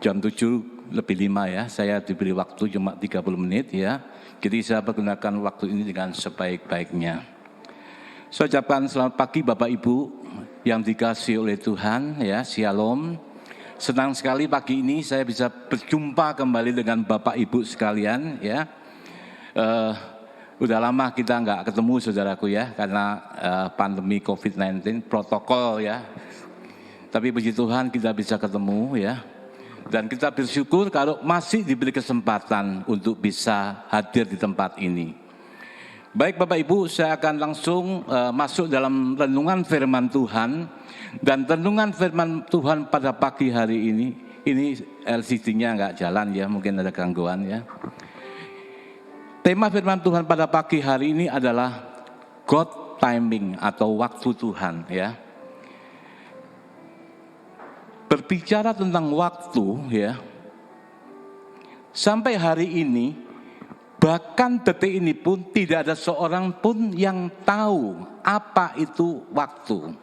jam 7:05 ya, saya diberi waktu cuma 30 menit ya. Jadi saya pergunakan waktu ini dengan sebaik-baiknya. Saya ucapkan selamat pagi Bapak Ibu yang dikasihi oleh Tuhan ya, Shalom. Senang sekali pagi ini saya bisa berjumpa kembali dengan Bapak Ibu sekalian ya. Udah lama kita nggak ketemu saudaraku ya, karena pandemi COVID-19, protokol ya. Tapi puji Tuhan kita bisa ketemu ya. Dan kita bersyukur kalau masih diberi kesempatan untuk bisa hadir di tempat ini. Baik Bapak Ibu, saya akan langsung masuk dalam renungan firman Tuhan. Dan renungan firman Tuhan pada pagi hari ini LCD-nya nggak jalan ya, mungkin ada gangguan ya. Tema firman Tuhan pada pagi hari ini adalah God timing atau waktu Tuhan ya. Berbicara tentang waktu ya, sampai hari ini, bahkan detik ini pun tidak ada seorang pun yang tahu apa itu waktu.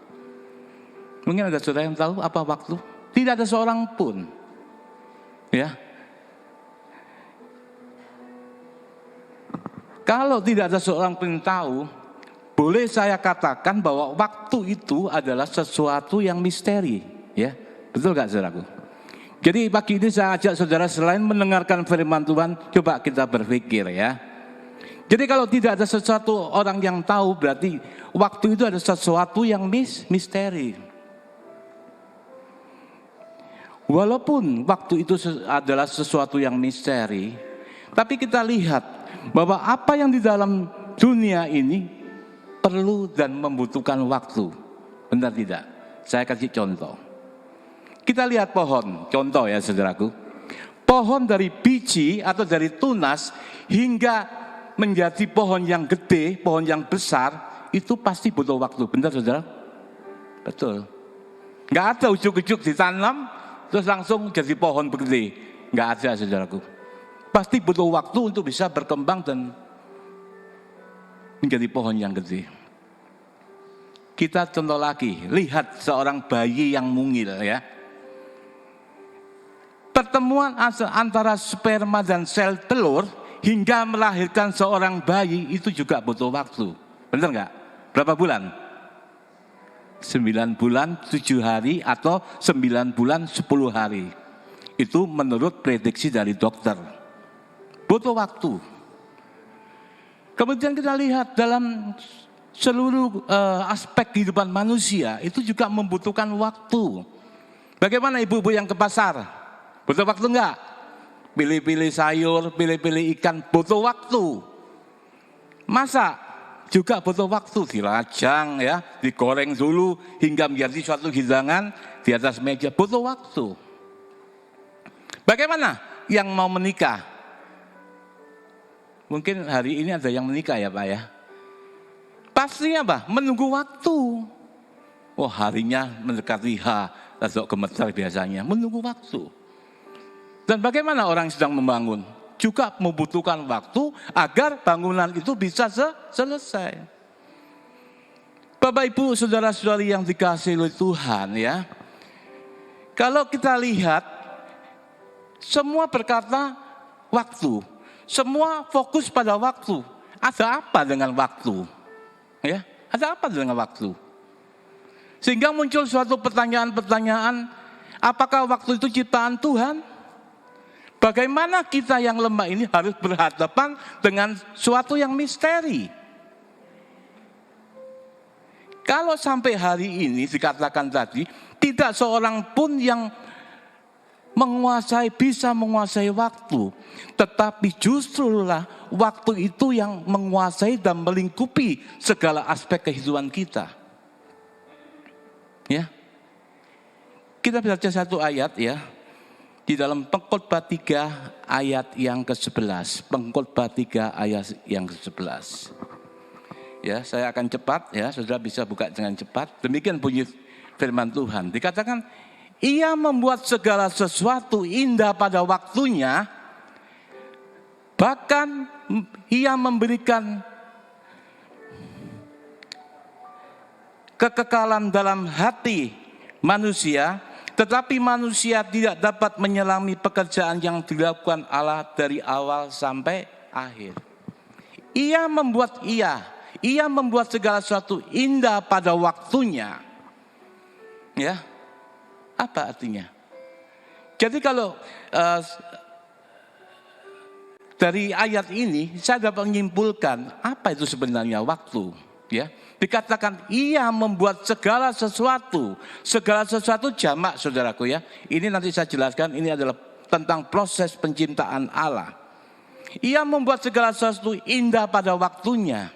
Mungkin ada saudara yang tahu apa waktu? Tidak ada seorang pun. Ya. Kalau tidak ada seorang pun yang tahu, boleh saya katakan bahwa waktu itu adalah sesuatu yang misteri, ya. Betul gak saudaraku? Jadi pagi ini saya ajak saudara selain mendengarkan firman Tuhan, coba kita berpikir ya. Jadi kalau tidak ada sesuatu orang yang tahu, berarti waktu itu ada sesuatu yang misteri. Walaupun waktu itu adalah sesuatu yang misteri, tapi kita lihat bahwa apa yang di dalam dunia ini perlu dan membutuhkan waktu. Benar tidak? Saya kasih contoh. Kita lihat pohon, contoh ya saudaraku. Pohon dari biji atau dari tunas hingga menjadi pohon yang gede, pohon yang besar, itu pasti butuh waktu. Benar saudara? Betul. Nggak ada ujuk-ujuk ditanam, terus langsung jadi pohon begede. Nggak ada saudaraku. Pasti butuh waktu untuk bisa berkembang dan menjadi pohon yang gede. Kita contoh lagi, lihat seorang bayi yang mungil ya. Pertemuan antara sperma dan sel telur hingga melahirkan seorang bayi itu juga butuh waktu. Benar nggak? Berapa bulan? 9 bulan 7 hari atau 9 bulan 10 hari. Itu menurut prediksi dari dokter. Butuh waktu. Kemudian kita lihat dalam seluruh aspek kehidupan manusia itu juga membutuhkan waktu. Bagaimana ibu-ibu yang ke pasar? Butuh waktu enggak? Pilih-pilih sayur, pilih-pilih ikan, butuh waktu. Masak juga butuh waktu, dirajang ya, digoreng dulu hingga menjadi suatu hidangan di atas meja, butuh waktu. Bagaimana yang mau menikah? Mungkin hari ini ada yang menikah ya Pak ya. Pastinya apa? Menunggu waktu. Oh harinya mendekati atau gemetar biasanya, menunggu waktu. Dan bagaimana orang yang sedang membangun? Juga membutuhkan waktu agar bangunan itu bisa selesai. Bapak Ibu, saudara-saudari yang dikasihi oleh Tuhan ya. Kalau kita lihat, semua berkata waktu. Semua fokus pada waktu. Ada apa dengan waktu? Ya, ada apa dengan waktu? Sehingga muncul suatu pertanyaan-pertanyaan, apakah waktu itu ciptaan Tuhan? Bagaimana kita yang lemah ini harus berhadapan dengan suatu yang misteri? Kalau sampai hari ini dikatakan tadi, tidak seorang pun yang bisa menguasai waktu. Tetapi justrulah waktu itu yang menguasai dan melingkupi segala aspek kehidupan kita. Ya. Kita baca satu ayat ya. Di dalam Pengkhotbah 3 ayat yang ke-11. Pengkhotbah 3 ayat yang ke-11. Ya, saya akan cepat ya, saudara bisa buka dengan cepat. Demikian bunyi firman Tuhan. Dikatakan, Ia membuat segala sesuatu indah pada waktunya, bahkan Ia memberikan kekekalan dalam hati manusia, Tetapi manusia tidak dapat menyelami pekerjaan yang dilakukan Allah dari awal sampai akhir. Ia membuat segala sesuatu indah pada waktunya. Ya, apa artinya? Jadi kalau dari ayat ini saya dapat menyimpulkan apa itu sebenarnya waktu. Ya, dikatakan ia membuat segala sesuatu jamak, saudaraku ya. Ini nanti saya jelaskan, ini adalah tentang proses penciptaan Allah. Ia membuat segala sesuatu indah pada waktunya.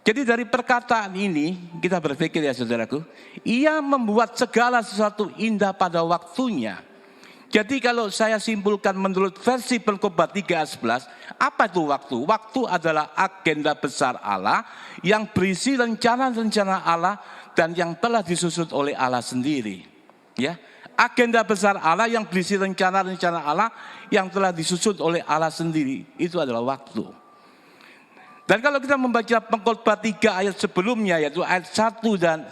Jadi dari perkataan ini kita berpikir ya saudaraku, ia membuat segala sesuatu indah pada waktunya. Jadi kalau saya simpulkan menurut versi Pengkhotbah 3 ayat 11, apa itu waktu? Waktu adalah agenda besar Allah yang berisi rencana-rencana Allah dan yang telah disusun oleh Allah sendiri. Ya, agenda besar Allah yang berisi rencana-rencana Allah yang telah disusun oleh Allah sendiri, itu adalah waktu. Dan kalau kita membaca Pengkhotbah 3 ayat sebelumnya, yaitu ayat 1 dan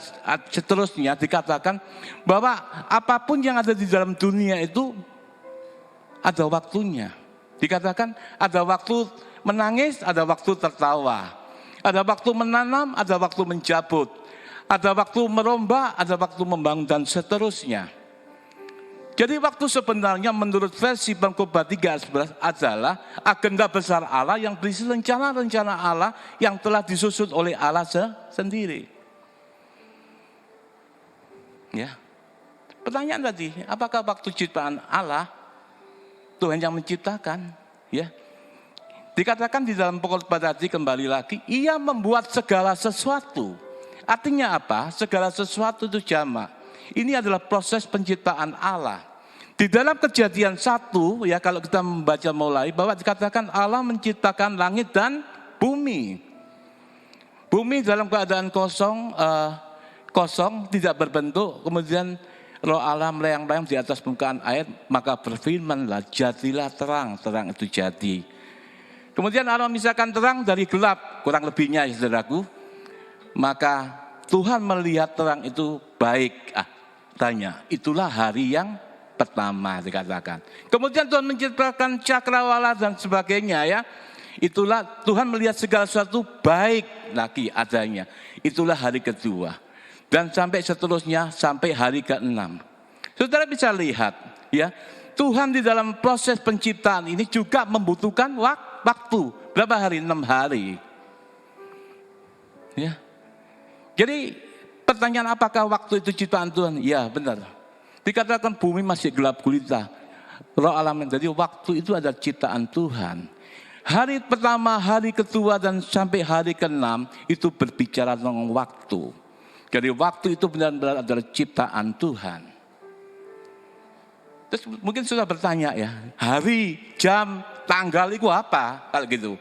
seterusnya, dikatakan bahwa apapun yang ada di dalam dunia itu ada waktunya. Dikatakan ada waktu menangis, ada waktu tertawa. Ada waktu menanam, ada waktu mencabut. Ada waktu merombak, ada waktu membangun dan seterusnya. Jadi waktu sebenarnya menurut versi Pengkhotbah 3 ayat 11 adalah agenda besar Allah yang berisi rencana-rencana Allah yang telah disusun oleh Allah sendiri. Ya. Pertanyaan tadi, apakah waktu ciptaan Allah Tuhan yang menciptakan? Ya. Dikatakan di dalam Pengkhotbah tadi kembali lagi, ia membuat segala sesuatu. Artinya apa? Segala sesuatu itu jamak. Ini adalah proses penciptaan Allah. Di dalam Kejadian 1 ya, kalau kita membaca mulai bahwa dikatakan Allah menciptakan langit dan bumi. Bumi dalam keadaan kosong tidak berbentuk, kemudian Roh Allah melayang-layang di atas permukaan air, maka berfirmanlah jadilah terang, terang itu jadi. Kemudian Allah memisahkan terang dari gelap, kurang lebihnya ya saudaraku. Maka Tuhan melihat terang itu baik. Tanya, itulah hari yang pertama dikatakan. Kemudian Tuhan menciptakan cakrawala dan sebagainya ya. Itulah Tuhan melihat segala sesuatu baik lagi adanya. Itulah hari kedua. Dan sampai seterusnya sampai hari ke-6. Saudara bisa lihat ya, Tuhan di dalam proses penciptaan ini juga membutuhkan waktu. Berapa hari? 6 hari. Ya. Jadi pertanyaan apakah waktu itu ciptaan Tuhan? Ya benar. Dikatakan bumi masih gelap gulita. Roh Allah, jadi waktu itu adalah ciptaan Tuhan. Hari pertama, hari kedua dan sampai hari ke-6 itu berbicara tentang waktu. Jadi waktu itu benar-benar adalah ciptaan Tuhan. Terus mungkin sudah bertanya ya, hari, jam, tanggal itu apa? Kalau gitu.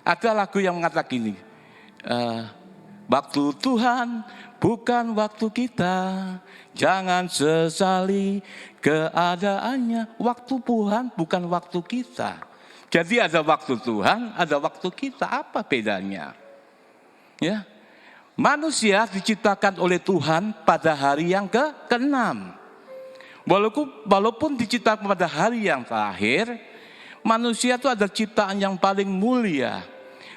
Ada lagu yang mengatakan gini, waktu Tuhan bukan waktu kita, jangan sesali keadaannya. Waktu Tuhan bukan waktu kita. Jadi ada waktu Tuhan, ada waktu kita. Apa bedanya? Ya, manusia diciptakan oleh Tuhan pada hari yang ke-6. Walaupun diciptakan pada hari yang terakhir, manusia itu ada ciptaan yang paling mulia.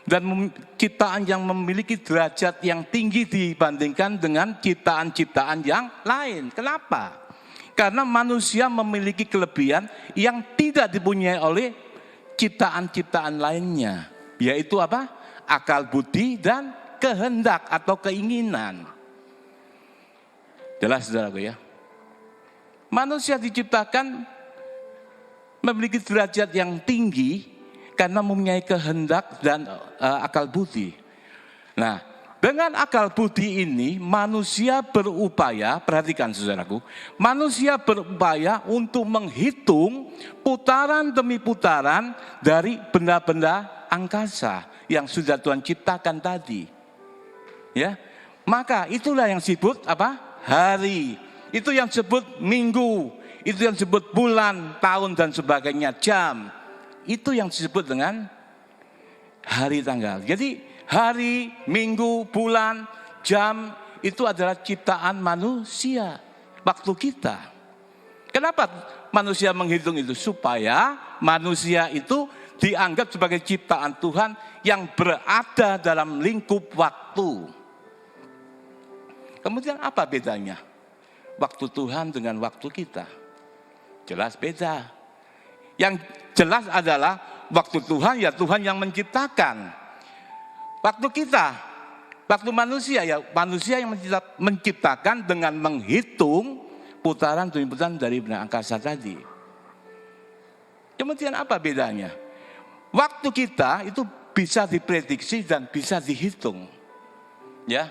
Dan ciptaan yang memiliki derajat yang tinggi dibandingkan dengan ciptaan-ciptaan yang lain. Kenapa? Karena manusia memiliki kelebihan yang tidak dipunyai oleh ciptaan-ciptaan lainnya. Yaitu apa? Akal budi dan kehendak atau keinginan. Jelas saudaraku ya. Manusia diciptakan memiliki derajat yang tinggi karena mempunyai kehendak dan akal budi. Nah, dengan akal budi ini manusia berupaya, perhatikan saudaraku, manusia berupaya untuk menghitung putaran demi putaran dari benda-benda angkasa yang sudah Tuhan ciptakan tadi. Ya, maka itulah yang disebut apa? Hari. Itu yang disebut minggu, itu yang disebut bulan, tahun dan sebagainya, jam. Itu yang disebut dengan hari tanggal. Jadi hari, minggu, bulan, jam itu adalah ciptaan manusia. waktu kita. Kenapa manusia menghitung itu? Supaya manusia itu dianggap sebagai ciptaan Tuhan yang berada dalam lingkup waktu. Kemudian apa bedanya waktu Tuhan dengan waktu kita? Jelas beda. Yang jelas adalah waktu Tuhan ya Tuhan yang menciptakan. Waktu kita, waktu manusia ya manusia yang menciptakan dengan menghitung putaran demi putaran dari benang angkasa tadi. Kemudian apa bedanya? Waktu kita itu bisa diprediksi dan bisa dihitung. Ya.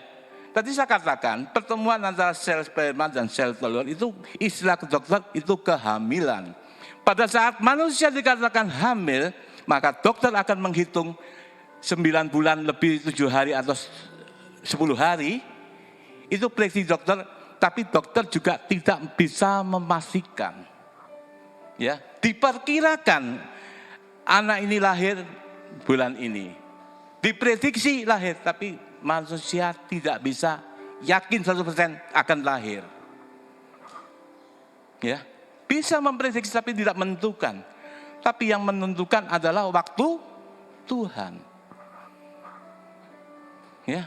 Tadi saya katakan pertemuan antara sel sperma dan sel telur itu istilah dokter itu kehamilan. Pada saat manusia dikatakan hamil, maka dokter akan menghitung 9 bulan lebih 7 hari atau 10 hari. Itu prediksi dokter, tapi dokter juga tidak bisa memastikan. Ya, diperkirakan anak ini lahir bulan ini. Diprediksi lahir, tapi manusia tidak bisa yakin 100% akan lahir. Ya, bisa memprediksi tapi tidak menentukan. Tapi yang menentukan adalah waktu Tuhan. Ya,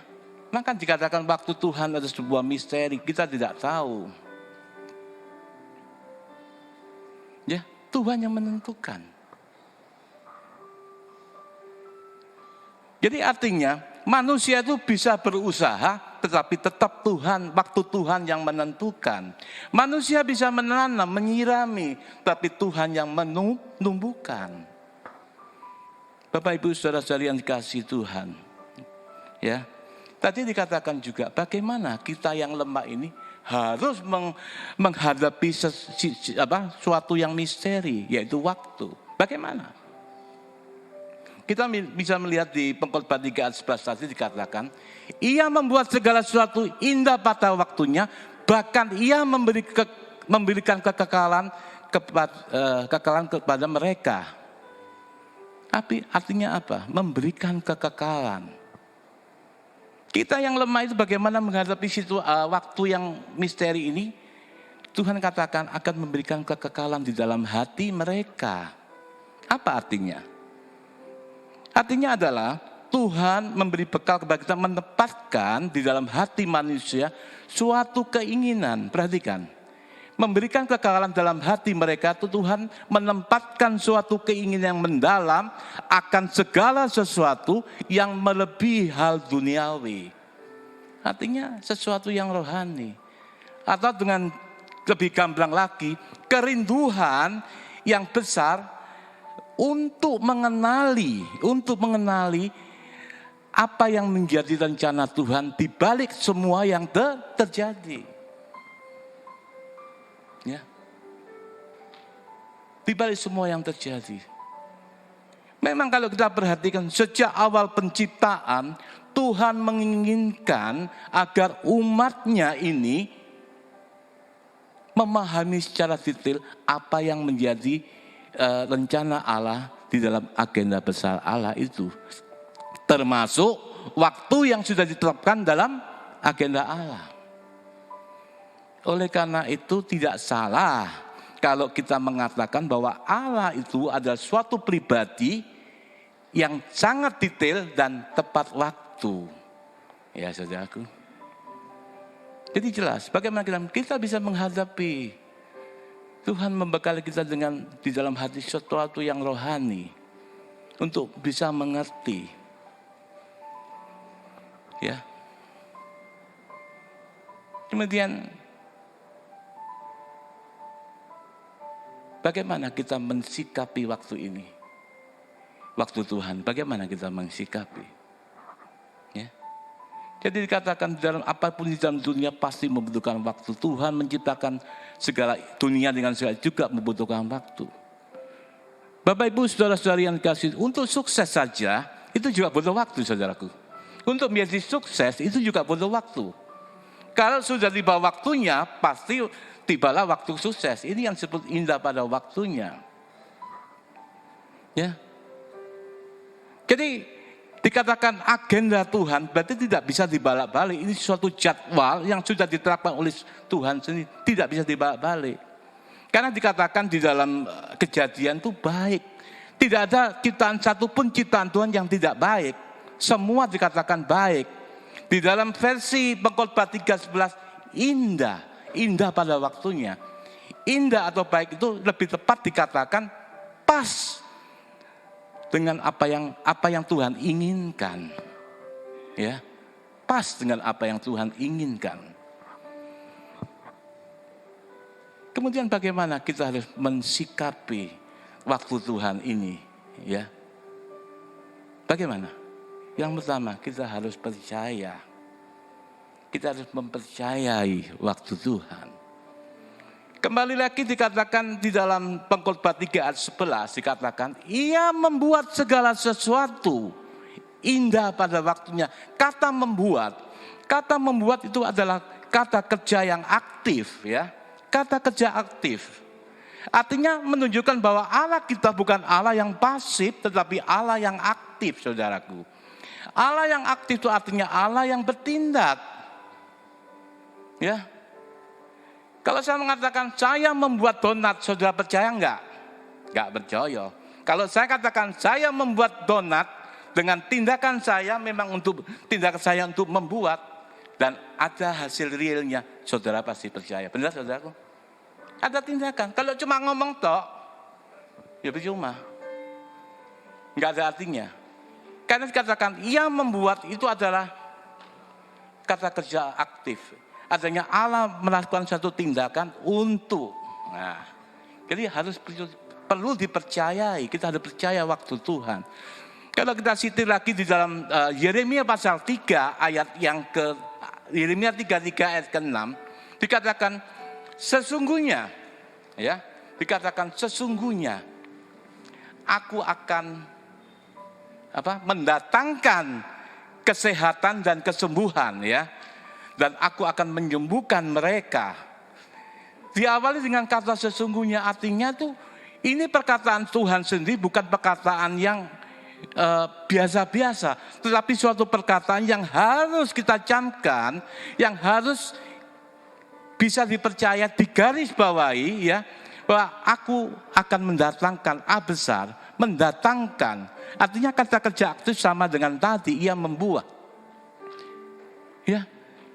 maka dikatakan waktu Tuhan adalah sebuah misteri, kita tidak tahu. Ya, Tuhan yang menentukan. Jadi artinya manusia itu bisa berusaha, tetapi tetap Tuhan, waktu Tuhan yang menentukan. Manusia bisa menanam, menyirami, tapi Tuhan yang menumbuhkan. Bapak Ibu saudara-saudari yang dikasihi Tuhan. Ya, tadi dikatakan juga bagaimana kita yang lemah ini harus menghadapi suatu yang misteri, yaitu waktu. Bagaimana? Kita bisa melihat di Pengkhotbah 3 ayat 11 tadi dikatakan, ia membuat segala sesuatu indah pada waktunya, bahkan ia memberikan kekekalan kepada mereka. Tapi artinya apa? Memberikan kekekalan. Kita yang lemah itu bagaimana menghadapi waktu yang misteri ini? Tuhan katakan akan memberikan kekekalan di dalam hati mereka. Apa artinya? Artinya adalah Tuhan memberi bekal kepada kita menempatkan di dalam hati manusia suatu keinginan. Perhatikan, memberikan kekekalan dalam hati mereka itu Tuhan menempatkan suatu keinginan yang mendalam akan segala sesuatu yang melebihi hal duniawi. Artinya sesuatu yang rohani. Atau dengan lebih gamblang lagi, kerinduan yang besar untuk mengenali apa yang menjadi rencana Tuhan di balik semua yang terjadi. Ya. Di balik semua yang terjadi. Memang kalau kita perhatikan sejak awal penciptaan, Tuhan menginginkan agar umatnya ini memahami secara detail apa yang menjadi rencana Allah di dalam agenda besar Allah itu. Termasuk waktu yang sudah ditetapkan dalam agenda Allah. Oleh karena itu tidak salah kalau kita mengatakan bahwa Allah itu adalah suatu pribadi yang sangat detail dan tepat waktu. Ya saudaraku. Jadi jelas bagaimana kita bisa menghadapi Tuhan membekali kita dengan di dalam hati sesuatu yang rohani untuk bisa mengerti. Ya. Kemudian bagaimana kita mensikapi waktu ini? Waktu Tuhan, bagaimana kita mensikapi? Ya. Jadi dikatakan dalam apapun di dalam dunia pasti membutuhkan waktu. Tuhan menciptakan segala dunia dengan segala juga membutuhkan waktu. Bapak Ibu saudara-saudari yang dikasihi, untuk sukses saja itu juga butuh waktu saudaraku. Untuk menjadi sukses itu juga butuh waktu. Kalau sudah tiba waktunya pasti tibalah waktu sukses. Ini yang disebut indah pada waktunya. Ya. Jadi Dikatakan agenda Tuhan berarti tidak bisa dibalik-balik. Ini suatu jadwal yang sudah diterapkan oleh Tuhan sendiri, tidak bisa dibalik-balik. Karena dikatakan di dalam Kejadian itu baik. Tidak ada ciptaan satupun ciptaan Tuhan yang tidak baik. Semua dikatakan baik. Di dalam versi Pengkhotbah 3:11 indah, indah pada waktunya. Indah atau baik itu lebih tepat dikatakan pas dengan apa yang Tuhan inginkan. Ya. Pas dengan apa yang Tuhan inginkan. Kemudian bagaimana kita harus mensikapi waktu Tuhan ini, ya? Bagaimana? Yang pertama, kita harus percaya. Kita harus mempercayai waktu Tuhan. Kembali lagi dikatakan di dalam Pengkhotbah 3 ayat 11 dikatakan, Ia membuat segala sesuatu indah pada waktunya. Kata membuat itu adalah kata kerja yang aktif, ya. Kata kerja aktif. Artinya menunjukkan bahwa Allah kita bukan Allah yang pasif, tetapi Allah yang aktif, saudaraku. Allah yang aktif itu artinya Allah yang bertindak. Ya. Kalau saya mengatakan saya membuat donat, saudara percaya enggak? Enggak percaya. Kalau saya katakan saya membuat donat dengan tindakan saya memang untuk tindakan saya untuk membuat dan ada hasil realnya, saudara pasti percaya. Benar saudaraku? Ada tindakan. Kalau cuma ngomong tok, ya percuma. Enggak ada artinya. Karena dikatakan ia membuat itu adalah kata kerja aktif. Adanya Allah melakukan satu tindakan untuk. Nah, jadi perlu dipercayai. Kita harus percaya waktu Tuhan. Kalau kita sitir lagi di dalam Yeremia pasal 3 ayat yang ke Yeremia 33 ayat ke-6 dikatakan sesungguhnya, ya, dikatakan sesungguhnya aku akan mendatangkan kesehatan dan kesembuhan, ya. Dan aku akan menyembuhkan mereka. Diawali dengan kata sesungguhnya, artinya tuh ini perkataan Tuhan sendiri, bukan perkataan yang biasa-biasa, tetapi suatu perkataan yang harus kita camkan, yang harus bisa dipercaya, digarisbawahi, ya, bahwa aku akan mendatangkan A besar, mendatangkan. Artinya kata kerja aktif sama dengan tadi, ia membuat. Ya.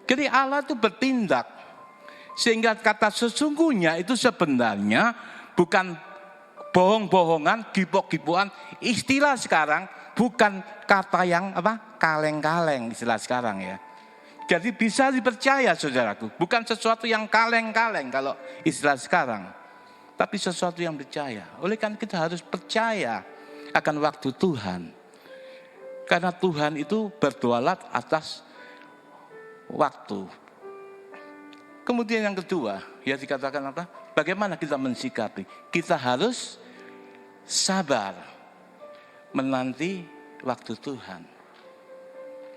Jadi Allah itu bertindak. Sehingga kata sesungguhnya itu sebenarnya bukan bohong-bohongan, gipok-gipokan. Istilah sekarang bukan kata yang kaleng-kaleng istilah sekarang, ya. Jadi bisa dipercaya saudaraku. Bukan sesuatu yang kaleng-kaleng kalau istilah sekarang. Tapi sesuatu yang percaya. Oleh karena kita harus percaya akan waktu Tuhan. Karena Tuhan itu berdaulat atas waktu. Kemudian yang kedua, ya dikatakan apa? Bagaimana kita mensikapi? Kita harus sabar menanti waktu Tuhan.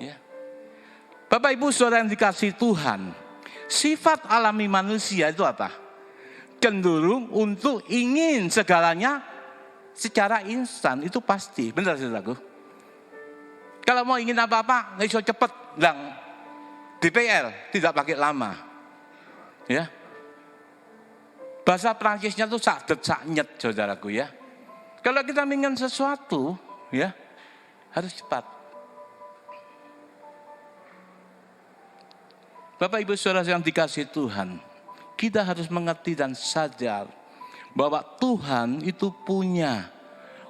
Ya. Bapak Ibu Saudara yang dikasihi Tuhan, sifat alami manusia itu apa? Cenderung untuk ingin segalanya secara instan, itu pasti. Benar saudaraku? Kalau mau ingin apa-apa, nggak bisa cepet, DPL, tidak pakai lama. Ya. Bahasa Prancisnya tuh sakdet saknyet saudaraku, ya. Kalau kita ingin sesuatu, ya, harus cepat. Bapak Ibu Saudara yang dikasihi Tuhan, kita harus mengerti dan sadar bahwa Tuhan itu punya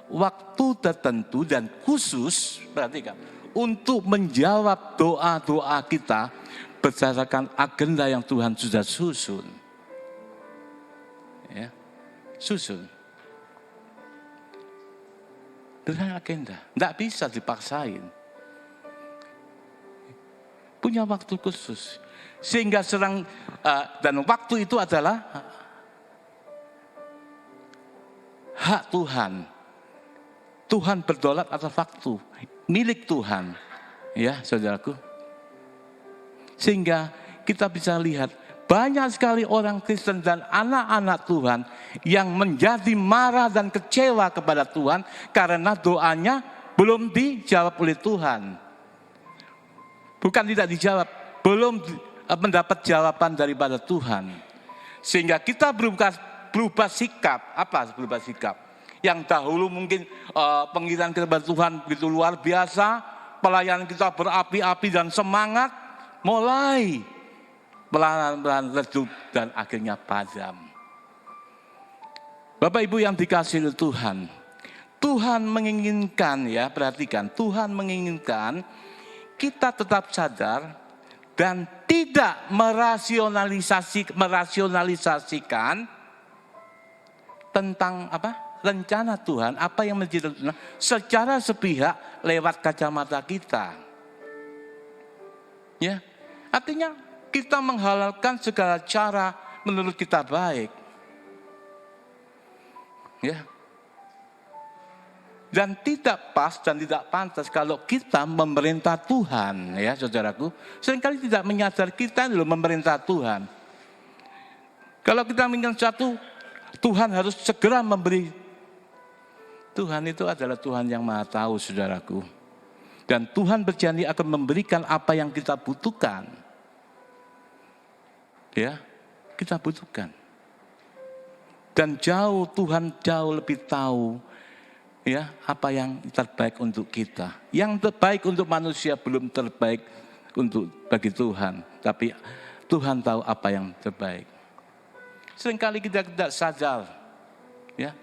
waktu tertentu dan khusus, perhatikan, untuk menjawab doa-doa kita berdasarkan agenda yang Tuhan sudah susun. Ya, susun. Dengan agenda, tidak bisa dipaksain. Punya waktu khusus. Sehingga dan waktu itu adalah hak Tuhan. Tuhan berdaulat atas waktu, milik Tuhan. Ya, saudaraku. Sehingga kita bisa lihat banyak sekali orang Kristen dan anak-anak Tuhan yang menjadi marah dan kecewa kepada Tuhan karena doanya belum dijawab oleh Tuhan. Bukan tidak dijawab, belum mendapat jawaban daripada Tuhan. Sehingga kita berubah sikap. Apa berubah sikap? Yang dahulu mungkin pengirian kita kepada Tuhan begitu luar biasa, pelayanan kita berapi-api dan semangat, mulai pelan-pelan redup dan akhirnya padam. Bapak Ibu yang dikasihi oleh Tuhan, Tuhan menginginkan, ya perhatikan, Tuhan menginginkan kita tetap sadar dan tidak merasionalisasikan tentang rencana Tuhan, apa yang menjadi rencana secara sepihak lewat kacamata kita. Ya, artinya kita menghalalkan segala cara menurut kita baik. Ya. Dan tidak pas dan tidak pantas kalau kita memerintah Tuhan, ya saudaraku. Seringkali tidak menyadar kita loh memerintah Tuhan. Kalau kita mengingat satu, Tuhan harus segera memberi. Tuhan itu adalah Tuhan yang Maha Tahu, saudaraku. Dan Tuhan berjanji akan memberikan apa yang kita butuhkan. Ya, kita butuhkan. Dan Tuhan jauh lebih tahu ya apa yang terbaik untuk kita. Yang terbaik untuk manusia belum terbaik bagi Tuhan, tapi Tuhan tahu apa yang terbaik. Seringkali kita tidak sadar, ya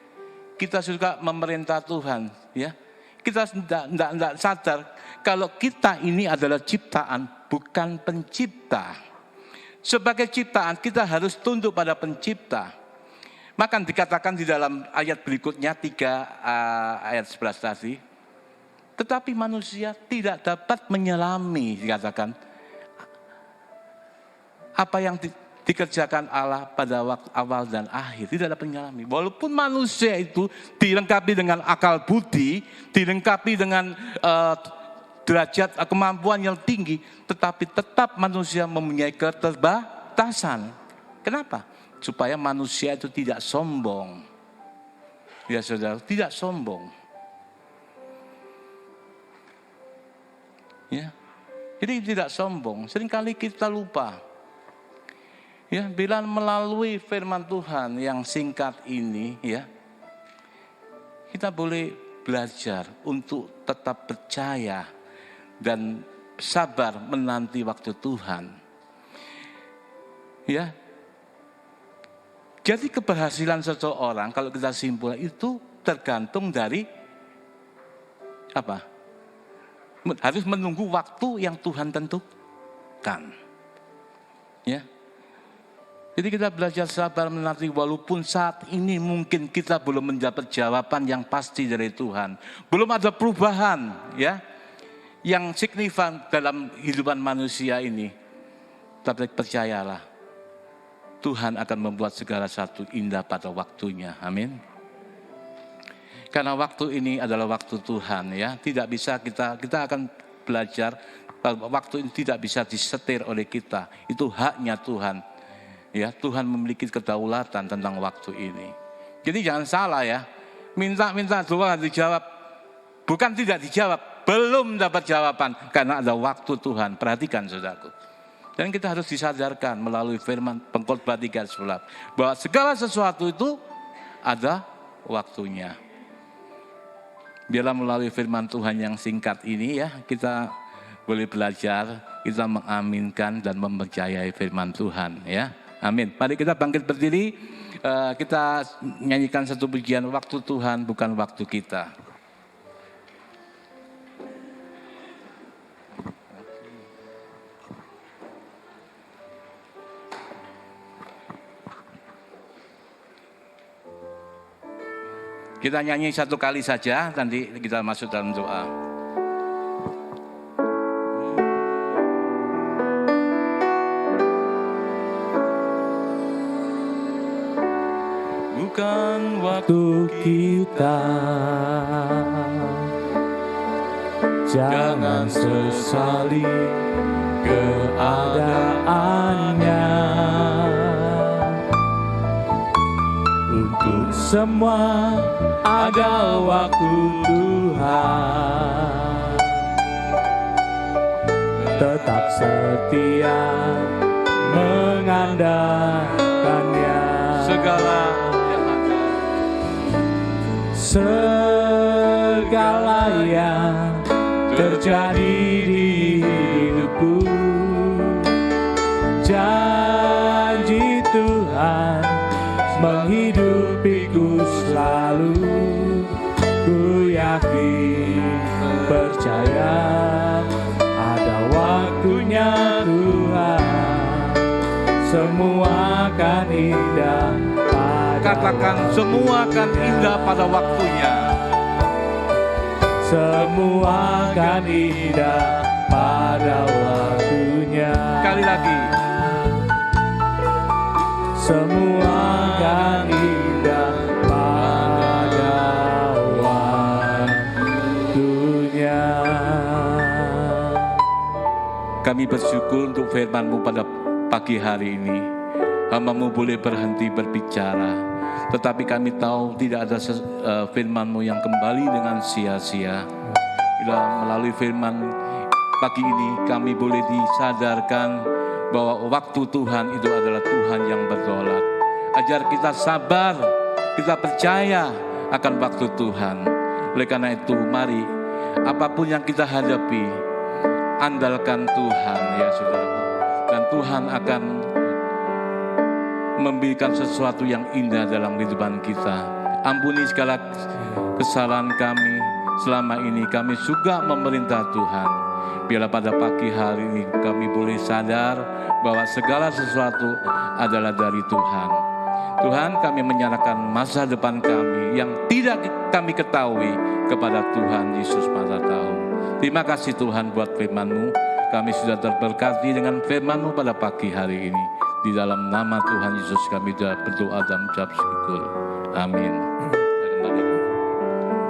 kita suka memerintah Tuhan, ya kita tidak sadar kalau kita ini adalah ciptaan, bukan pencipta. Sebagai ciptaan kita harus tunduk pada pencipta. Maka dikatakan di dalam ayat berikutnya 3 ayat 11 tadi, tetapi manusia tidak dapat menyelami, dikatakan apa yang dikerjakan Allah pada waktu awal dan akhir, tidak dapat menyelami. Walaupun manusia itu dilengkapi dengan akal budi, dilengkapi dengan derajat kemampuan yang tinggi, tetapi tetap manusia mempunyai keterbatasan. Kenapa? Supaya manusia itu tidak sombong. Ya saudara, tidak sombong. Ya, jadi tidak sombong. Seringkali kita lupa. Ya, bila melalui firman Tuhan yang singkat ini, ya, kita boleh belajar untuk tetap percaya dan sabar menanti waktu Tuhan. Ya. Jadi keberhasilan seseorang kalau kita simpulkan itu tergantung dari apa? Harus menunggu waktu yang Tuhan tentukan. Ya. Jadi kita belajar sabar menanti walaupun saat ini mungkin kita belum mendapat jawaban yang pasti dari Tuhan. Belum ada perubahan, ya, yang signifikan dalam kehidupan manusia ini. Tapi percayalah, Tuhan akan membuat segala sesuatu indah pada waktunya. Amin. Karena waktu ini adalah waktu Tuhan, ya. Tidak bisa kita akan belajar bahwa waktu ini tidak bisa disetir oleh kita. Itu haknya Tuhan. Ya, Tuhan memiliki kedaulatan tentang waktu ini. Jadi jangan salah, ya. Minta doa dijawab. Bukan tidak dijawab, belum dapat jawaban karena ada waktu Tuhan. Perhatikan saudaraku. Dan kita harus disadarkan melalui firman Pengkhotbah 3:11 bahwa segala sesuatu itu ada waktunya. Biarlah melalui firman Tuhan yang singkat ini, ya, kita boleh belajar, kita mengaminkan dan mempercayai firman Tuhan, ya. Amin. Mari kita bangkit berdiri, kita nyanyikan satu pujian, waktu Tuhan bukan waktu kita. Kita nyanyi satu kali saja, nanti kita masuk dalam doa. Bukan waktu kita, jangan sesali keadaannya. Untuk semua ada waktu Tuhan. Tetap setia mengandalkannya. Segala yang terjadi di hidupku, janji Tuhan menghidupiku selalu. Ku yakin, percaya ada waktunya Tuhan, semua akan indah. Katakan, semua akan indah pada waktunya. Semua akan indah pada waktunya. Sekali lagi. Semua akan indah pada waktunya. Kami bersyukur untuk firman-Mu pada pagi hari ini. Hamba-Mu boleh berhenti berbicara, tetapi kami tahu tidak ada firman-Mu yang kembali dengan sia-sia. Bila melalui firman pagi ini kami boleh disadarkan bahwa waktu Tuhan itu adalah Tuhan yang berdaulat. Ajar kita sabar, kita percaya akan waktu Tuhan. Oleh karena itu mari apapun yang kita hadapi, andalkan Tuhan ya saudaraku. Dan Tuhan akan memberikan sesuatu yang indah dalam kehidupan kita. Ampuni segala kesalahan kami selama ini. Kami juga memerintah Tuhan. Biarlah pada pagi hari ini kami boleh sadar bahwa segala sesuatu adalah dari Tuhan. Tuhan, kami menyerahkan masa depan kami yang tidak kami ketahui kepada Tuhan Yesus Maha Tahu. Terima kasih Tuhan buat firman-Mu. Kami sudah terberkati dengan firman-Mu pada pagi hari ini. Di dalam nama Tuhan Yesus kami berdoa dan ucap syukur. Amin.